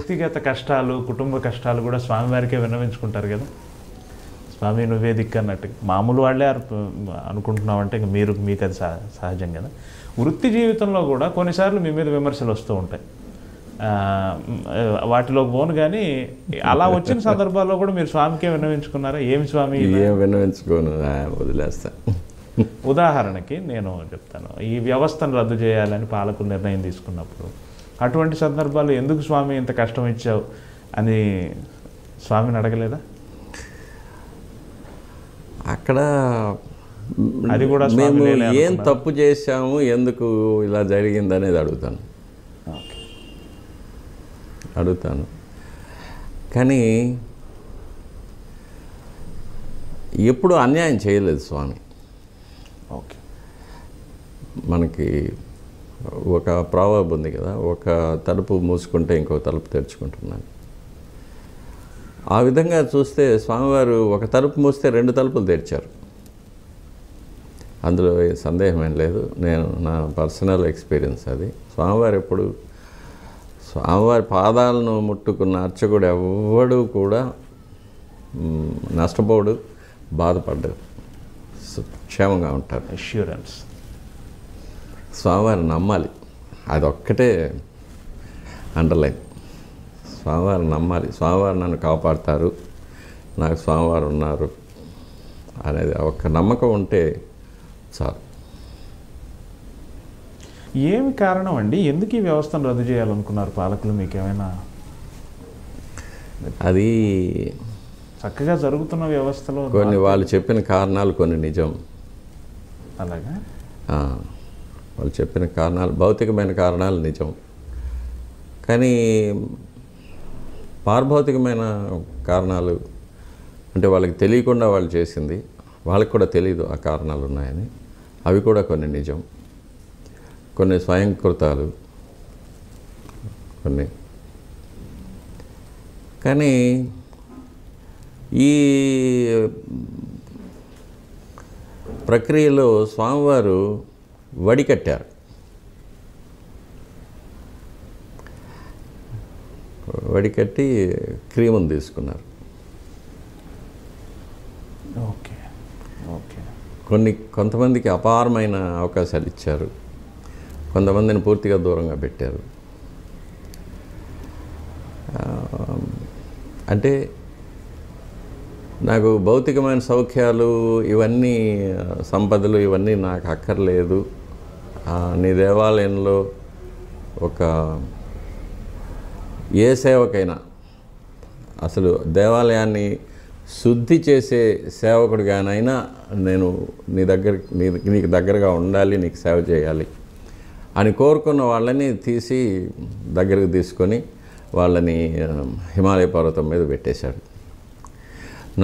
వ్యక్తిగత కష్టాలు, కుటుంబ కష్టాలు కూడా స్వామివారికే విన్నవించుకుంటారు కదా, స్వామి నువ్వే దిక్కు అన్నట్టు. మామూలు వాళ్ళే అనుకుంటున్నామంటే ఇంక మీకు అది సహజం కదా. వృత్తి జీవితంలో కూడా కొన్నిసార్లు మీ మీద విమర్శలు వస్తూ ఉంటాయి, వాటిలోకి పోను. కానీ అలా వచ్చిన సందర్భాల్లో కూడా మీరు స్వామికే విన్నవించుకున్నారా? ఏమి స్వామి? ఏం విన్నవించుకోను, వదిలేస్తా. ఉదాహరణకి నేను చెప్తాను, ఈ వ్యవస్థను రద్దు చేయాలని పాలకులు నిర్ణయం తీసుకున్నప్పుడు అటువంటి సందర్భాలు ఎందుకు స్వామి ఇంత కష్టం ఇచ్చావు అని స్వామిని అడగలేదా? అక్కడ అది కూడా మేము ఏం తప్పు చేశాము, ఎందుకు ఇలా జరిగింది అనేది అడుగుతాను. కానీ ఎప్పుడు అన్యాయం చేయలేదు స్వామి. ఓకే, మనకి ఒక ప్రావర్బ్ ఉంది కదా, ఒక తలుపు మూసుకుంటే ఇంకో తలుపు తెరుచుకుంటున్నాను. ఆ విధంగా చూస్తే స్వామివారు ఒక తలుపు మూస్తే 2 తలుపులు తెరిచారు. అందులో సందేహమేం లేదు. నా పర్సనల్ ఎక్స్పీరియన్స్ అది. స్వామివారి పాదాలను ముట్టుకున్న అర్చకుడు ఎవ్వడు కూడా నష్టపోడు, బాధపడ్డాడు, క్షేమంగా ఉంటారు. అష్యూరెన్స్. స్వామివారిని నమ్మాలి, అదొక్కటే అండర్లైన్. స్వామివారిని నమ్మాలి, స్వామివారు నన్ను కాపాడుతారు, నాకు స్వామివారు ఉన్నారు అనేది ఒక్క నమ్మకం ఉంటే చాలు. ఏమి కారణం అండి, ఎందుకు ఈ వ్యవస్థను రద్దు చేయాలనుకున్నారు పాలకులు? మీకేమైనా? అది చక్కగా జరుగుతున్న వ్యవస్థలో కొన్ని వాళ్ళు చెప్పిన కారణాలు కొన్ని నిజం. అలాగా వాళ్ళు చెప్పిన కారణాలు, భౌతికమైన కారణాలు నిజం. కానీ పారభౌతికమైన కారణాలు అంటే వాళ్ళకి తెలియకుండా వాళ్ళు చేసింది, వాళ్ళకి కూడా తెలియదు ఆ కారణాలు ఉన్నాయని, అవి కూడా కొన్ని నిజం. కొన్ని స్వయంకృతాలు కొన్ని. కానీ ఈ ప్రక్రియలో స్వామివారు వడికట్టారు. వడికట్టి క్రీమును తీసుకున్నారు. Okay okay. కొంతమందికి అపారమైన అవకాశాలు ఇచ్చారు, కొంతమందిని పూర్తిగా దూరంగా పెట్టారు. అంటే నాకు భౌతికమైన సౌఖ్యాలు ఇవన్నీ, సంపదలు ఇవన్నీ నాకు అక్కర్లేదు. నీ దేవాలయంలో ఒక ఏ సేవకైనా, అసలు దేవాలయాన్ని శుద్ధి చేసే సేవకుడిగానైనా నేను నీకు దగ్గరగా ఉండాలి, నీకు సేవ చేయాలి అని కోరుకున్న వాళ్ళని తీసి దగ్గరకు తీసుకొని వాళ్ళని హిమాలయ పర్వతం మీద పెట్టేశాడు.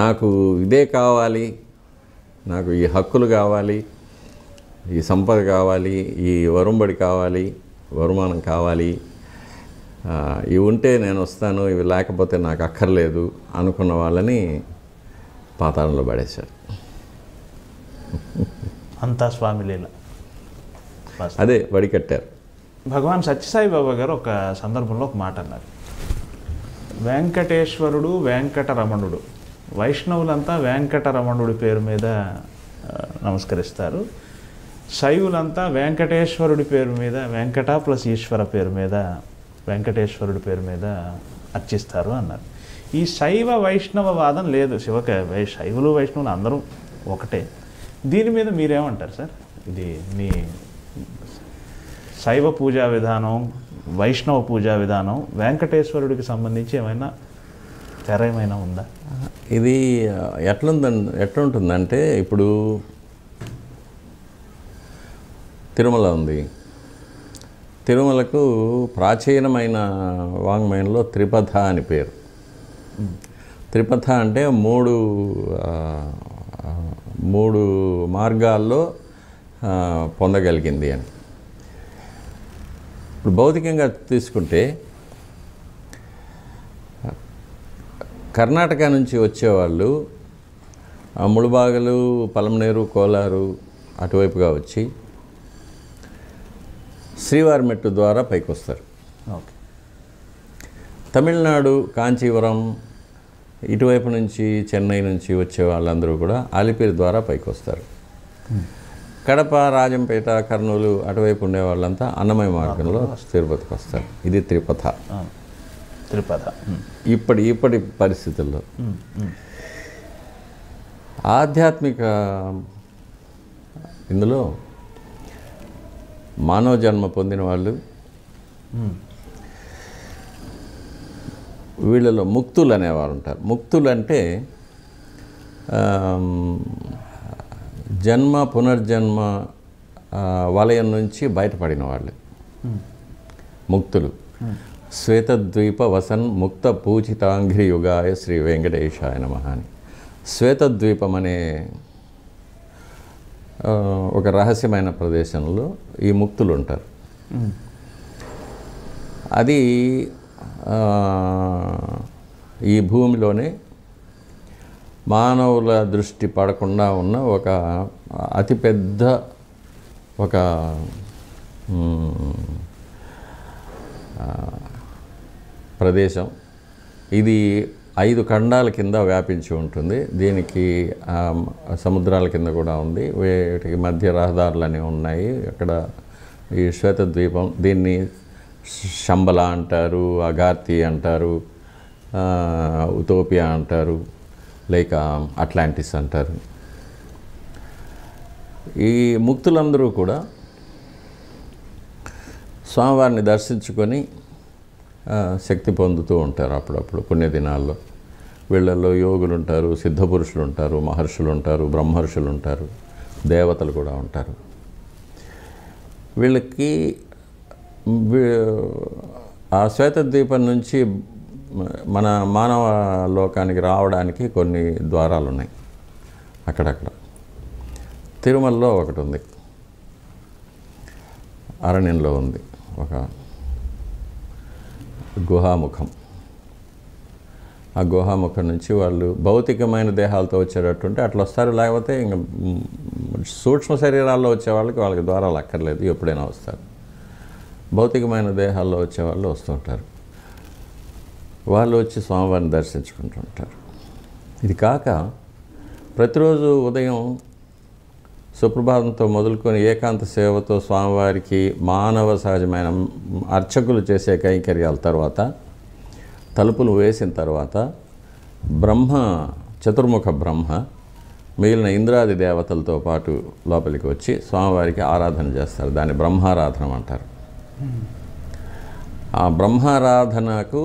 నాకు ఇదే కావాలి, నాకు ఈ హక్కులు కావాలి, ఈ సంపద కావాలి, ఈ వరుంబడి కావాలి, వరుమానం కావాలి, ఇవి ఉంటే నేను వస్తాను, ఇవి లేకపోతే నాకు అక్కర్లేదు అనుకున్న వాళ్ళని పాతాళంలో పడేశాడు. అంతా స్వామి లీల. అదే వడికట్టారు. భగవాన్ సత్యసాయి బాబా గారు ఒక సందర్భంలో ఒక మాట అన్నారు, వెంకటేశ్వరుడు వెంకటరమణుడు, వైష్ణవులంతా వెంకటరమణుడి పేరు మీద నమస్కరిస్తారు, శైవులంతా వెంకటేశ్వరుడి పేరు మీద, వెంకట ప్లస్ ఈశ్వర పేరు మీద, వెంకటేశ్వరుడి పేరు మీద అర్చిస్తారు అన్నారు. ఈ శైవ వైష్ణవ వాదం లేదు, శైవులు వైష్ణవులు అందరూ ఒకటే. దీని మీద మీరేమంటారు సార్? ఇది మీ శైవ పూజా విధానం, వైష్ణవ పూజా విధానం, వెంకటేశ్వరుడికి సంబంధించి ఏమైనా తెర ఏమైనా ఉందా? ఇది ఎట్లుంటుందంటే, ఇప్పుడు తిరుమల ఉంది. తిరుమలకు ప్రాచీనమైన వాంగ్మయంలో త్రిపథ అని పేరు. త్రిపథ అంటే మూడు మార్గాల్లో పొందగలిగింది అని. ఇప్పుడు భౌతికంగా తీసుకుంటే కర్ణాటక నుంచి వచ్చేవాళ్ళు ముళబాగలు, పలమనేరు, కోలారు అటువైపుగా వచ్చి శ్రీవారి మెట్టు ద్వారా పైకి వస్తారు. ఓకే. తమిళనాడు కాంచీవరం ఇటువైపు నుంచి చెన్నై నుంచి వచ్చే వాళ్ళందరూ కూడా అలిపిరి ద్వారా పైకి వస్తారు. కడప, రాజంపేట, కర్నూలు అటువైపు ఉండే వాళ్ళంతా అన్నమయ మార్గంలో తిరుపతికి వస్తారు. ఇది త్రిపథ. ఇప్పటి పరిస్థితుల్లో ఆధ్యాత్మిక ఇందులో మానవ జన్మ పొందిన వాళ్ళు వీళ్ళలో ముక్తులు అనేవారు ఉంటారు. ముక్తులు అంటే జన్మ పునర్జన్మ వలయం నుంచి బయటపడిన వాళ్ళు ముక్తులు. శ్వేతద్వీప వసన్ ముక్త పూజితాంఘ్రి యుగాయ శ్రీ వెంకటేశాయ నమః అని. శ్వేతద్వీపం అనే ఒక రహస్యమైన ప్రదేశంలో ఈ ముక్తులు ఉంటారు. అది ఈ భూమిలోనే మానవుల దృష్టి పడకుండా ఉన్న ఒక అతిపెద్ద ఒక ప్రదేశం. ఇది 5 ఖండాల కింద వ్యాపించి ఉంటుంది. దీనికి సముద్రాల కింద కూడా ఉంది. వీటికి మధ్య రహదారులు అనేవి ఉన్నాయి. అక్కడ ఈ శ్వేతద్వీపం, దీన్ని శంబల అంటారు, అగార్తి అంటారు, ఉతోపియా అంటారు, లేక అట్లాంటిస్ అంటారు. ఈ ముక్తులందరూ కూడా స్వామివారిని దర్శించుకొని శక్తి పొందుతూ ఉంటారు. అప్పుడప్పుడు పుణ్యదినాల్లో వీళ్ళల్లో యోగులు ఉంటారు, సిద్ధపురుషులు ఉంటారు, మహర్షులు ఉంటారు, బ్రహ్మర్షులు ఉంటారు, దేవతలు కూడా ఉంటారు. వీళ్ళకి ఆ శ్వేతద్వీపం నుంచి మన మానవ లోకానికి రావడానికి కొన్ని ద్వారాలు ఉన్నాయి. అక్కడక్కడ తిరుమలలో ఒకటి ఉంది, అరణ్యంలో ఉంది ఒక గుహాముఖం. ఆ గుహాముఖం నుంచి వాళ్ళు భౌతికమైన దేహాలతో వచ్చేటట్టుంటే అట్లా వస్తారు. లేకపోతే ఇంకా సూక్ష్మ శరీరాల్లో వచ్చే వాళ్ళకి ద్వారాలు అక్కర్లేదు, ఎప్పుడైనా వస్తారు. భౌతికమైన దేహాల్లో వచ్చేవాళ్ళు వస్తుంటారు. వాళ్ళు వచ్చి స్వామివారిని దర్శించుకుంటుంటారు. ఇది కాక ప్రతిరోజు ఉదయం సుప్రభాతంతో మొదలుకొని ఏకాంత సేవతో స్వామివారికి మానవ సహజమైన అర్చకులు చేసే కైంకర్యాల తర్వాత, తలుపులు వేసిన తర్వాత చతుర్ముఖ బ్రహ్మ మిగిలిన ఇంద్రాది దేవతలతో పాటు లోపలికి వచ్చి స్వామివారికి ఆరాధన చేస్తారు. దాన్ని బ్రహ్మారాధన అంటారు. ఆ బ్రహ్మారాధనకు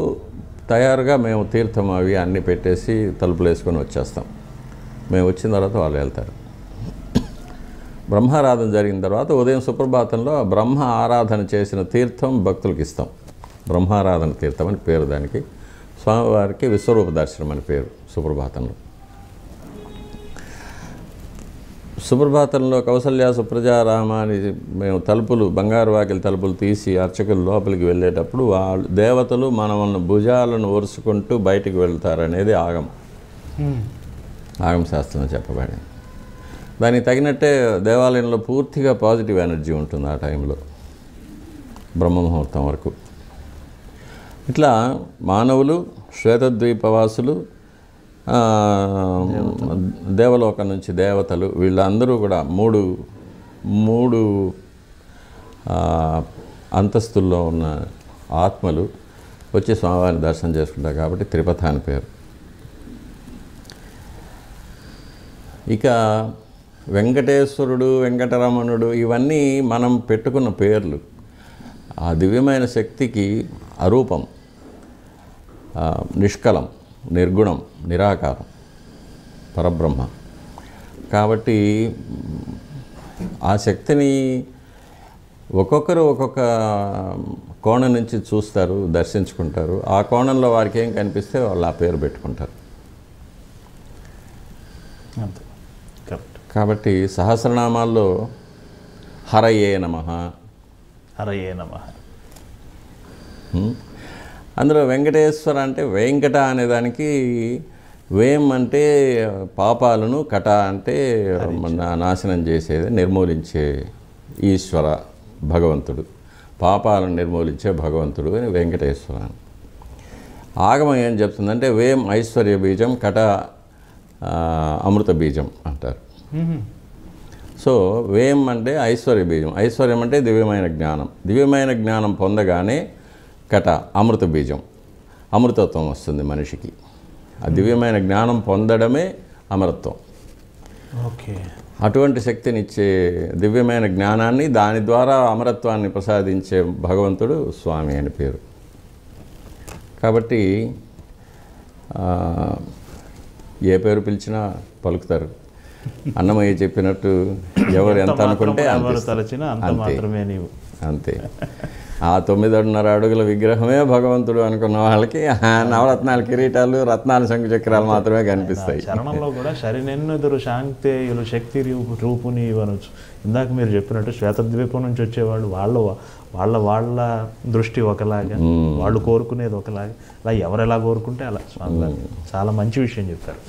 తయారుగా మేము తీర్థం అవి అన్నీ పెట్టేసి తలుపులు వేసుకొని వచ్చేస్తాం. మేము వచ్చిన తర్వాత వాళ్ళు వెళ్తారు. బ్రహ్మారాధన జరిగిన తర్వాత ఉదయం సుప్రభాతంలో బ్రహ్మ ఆరాధన చేసిన తీర్థం భక్తులకు ఇస్తాం. బ్రహ్మారాధన తీర్థం అని పేరు దానికి. స్వామివారికి విశ్వరూప దర్శనం అని పేరు సుప్రభాతంలో. సుప్రభాతంలో కౌసల్య సుప్రజారామ అని మేము బంగారు వాకిలి తలుపులు తీసి అర్చకులు లోపలికి వెళ్ళేటప్పుడు వాళ్ళు దేవతలు మనల్ని భుజాలను ఒరుసుకుంటూ బయటికి వెళ్తారనేది ఆగమ శాస్త్రంలో చెప్పబడింది. దానికి తగినట్టే దేవాలయంలో పూర్తిగా పాజిటివ్ ఎనర్జీ ఉంటుంది ఆ టైంలో, బ్రహ్మముహూర్తం వరకు. ఇట్లా మానవులు, శ్వేతద్వీపవాసులు, దేవలోకం నుంచి దేవతలు, వీళ్ళందరూ కూడా మూడు అంతస్తుల్లో ఉన్న ఆత్మలు వచ్చి స్వామివారిని దర్శనం చేసుకుంటారు. కాబట్టి త్రిపథ అని పేరు. ఇక వెంకటేశ్వరుడు, వెంకటరమణుడు ఇవన్నీ మనం పెట్టుకున్న పేర్లు. ఆ దివ్యమైన శక్తికి అరూపం, నిష్కలం, నిర్గుణం, నిరాకారం, పరబ్రహ్మ. కాబట్టి ఆ శక్తిని ఒక్కొక్కరు ఒక్కొక్క కోణం నుంచి చూస్తారు, దర్శించుకుంటారు. ఆ కోణంలో వారికి ఏం కనిపిస్తే వాళ్ళు ఆ పేరు పెట్టుకుంటారు. కాబట్టి సహస్రనామాల్లో హరయే నమః, హరయే నమః. అందులో వెంకటేశ్వర అంటే వెంకట అనేదానికి వేం అంటే పాపాలను, కట అంటే నాశనం చేసేది, నిర్మూలించే ఈశ్వర భగవంతుడు, పాపాలను నిర్మూలించే భగవంతుడు అని వెంకటేశ్వర. ఆగమం ఏం చెప్తుందంటే వేం ఐశ్వర్య బీజం కట అమృత బీజం అంటారు. సో వేం అంటే ఐశ్వర్య బీజం, ఐశ్వర్యం అంటే దివ్యమైన జ్ఞానం, దివ్యమైన జ్ఞానం పొందగానే కట అమృత బీజం, అమృతత్వం వస్తుంది మనిషికి. ఆ దివ్యమైన జ్ఞానం పొందడమే అమరత్వం. ఓకే. అటువంటి శక్తినిచ్చే దివ్యమైన జ్ఞానాన్ని, దాని ద్వారా అమరత్వాన్ని ప్రసాదించే భగవంతుడు స్వామి అని పేరు. కాబట్టి ఏ పేరు పిలిచినా పలుకుతారు. అన్నమయ్య చెప్పినట్టు ఎవరు ఎంత అనుకుంటే అంతే. ఆ 9.5 అడుగుల విగ్రహమే భగవంతుడు అనుకున్న వాళ్ళకి నవరత్నాల కిరీటాలు, రత్నాల శంకు చక్రాలు మాత్రమే కనిపిస్తాయి. చరణంలో కూడా శరినెన్నుదురు శాంక్తేయులు శక్తి రూపుని అనొచ్చు. ఇందాక మీరు చెప్పినట్టు శ్వేతద్వీపం నుంచి వచ్చేవాళ్ళు వాళ్ళ దృష్టి ఒకలాగా, వాళ్ళు కోరుకునేది ఒకలాగా, అలా ఎవరు ఎలా కోరుకుంటే అలా. చాలా మంచి విషయం చెప్పారు.